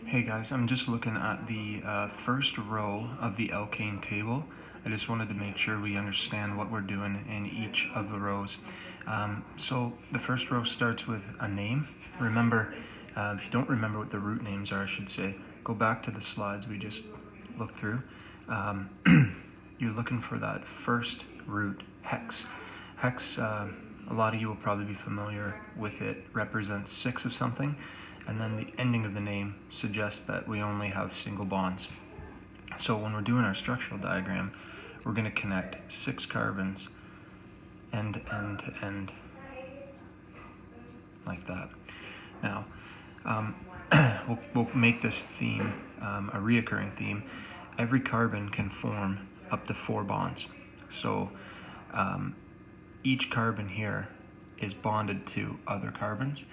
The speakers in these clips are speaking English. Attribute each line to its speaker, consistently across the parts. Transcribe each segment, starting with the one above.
Speaker 1: Hey guys, I'm just looking at the first row of the Alkane table. I just wanted to make sure we understand what we're doing in each of the rows. So the first row starts with a name. Remember, if you don't remember what the root names are, I should say, go back to the slides we just looked through. You're looking for that first root, hex. Hex, a lot of you will probably be familiar with it, represents 6 of something, and then the ending of the name suggests that we only have single bonds. So when we're doing our structural diagram, we're going to connect 6 carbons end to end to end, like that. Now, we'll make this theme a reoccurring theme. Every carbon can form up to 4 bonds. So each carbon here is bonded to other carbons.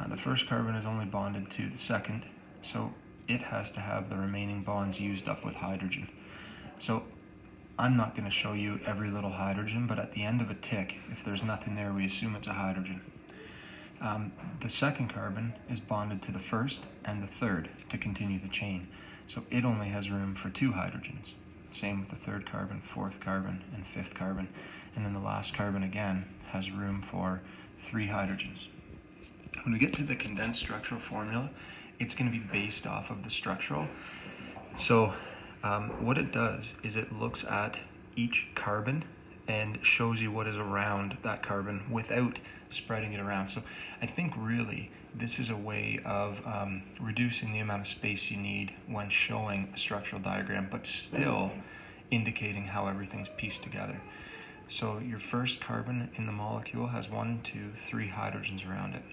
Speaker 1: The first carbon is only bonded to the second, so it has to have the remaining bonds used up with hydrogen. So I'm not going to show you every little hydrogen, but at the end of a tick, if there's nothing there, we assume it's a hydrogen. The second carbon is bonded to the first and the third to continue the chain, so it only has room for 2 hydrogens. Same with the third carbon, fourth carbon, and fifth carbon. And then the last carbon again has room for 3 hydrogens. When we get to the condensed structural formula, it's going to be based off of the structural. So what it does is it looks at each carbon and shows you what is around that carbon without spreading it around. So I think really this is a way of reducing the amount of space you need when showing a structural diagram, but still indicating how everything's pieced together. So your first carbon in the molecule has 1, 2, 3 hydrogens around it.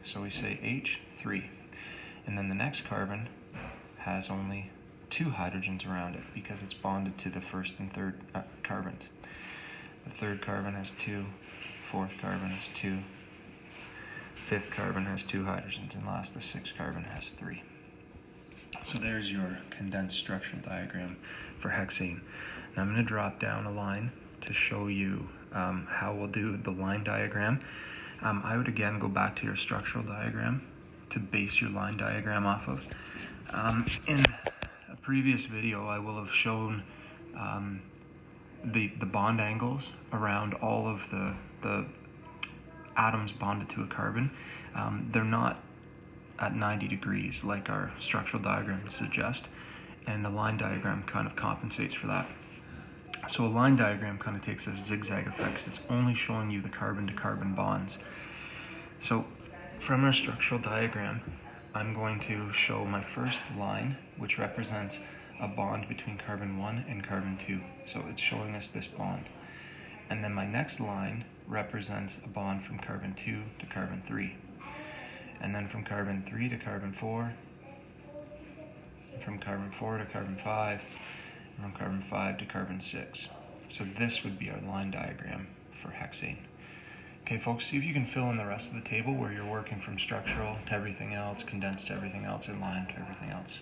Speaker 1: So we say H3. And then the next carbon has only 2 hydrogens around it because it's bonded to the first and third carbons. The third carbon has 2, fourth carbon has 2, fifth carbon has 2 hydrogens, and last the sixth carbon has 3. So there's your condensed structural diagram for hexane. Now I'm going to drop down a line to show you how we'll do the line diagram. I would again go back to your structural diagram to base your line diagram off of. In a previous video, I will have shown the bond angles around all of the atoms bonded to a carbon. They're not at 90 degrees like our structural diagram suggests, and the line diagram kind of compensates for that. So a line diagram kind of takes a zigzag effect because it's only showing you the carbon-to-carbon bonds. So from our structural diagram, I'm going to show my first line, which represents a bond between carbon 1 and carbon 2. So it's showing us this bond. And then my next line represents a bond from carbon 2 to carbon 3. And then from carbon 3 to carbon 4, from carbon 4 to carbon 5, from carbon 5 to carbon 6. So this would be our line diagram for hexane. Okay folks, see if you can fill in the rest of the table where you're working from structural to everything else, condensed to everything else, and line to everything else.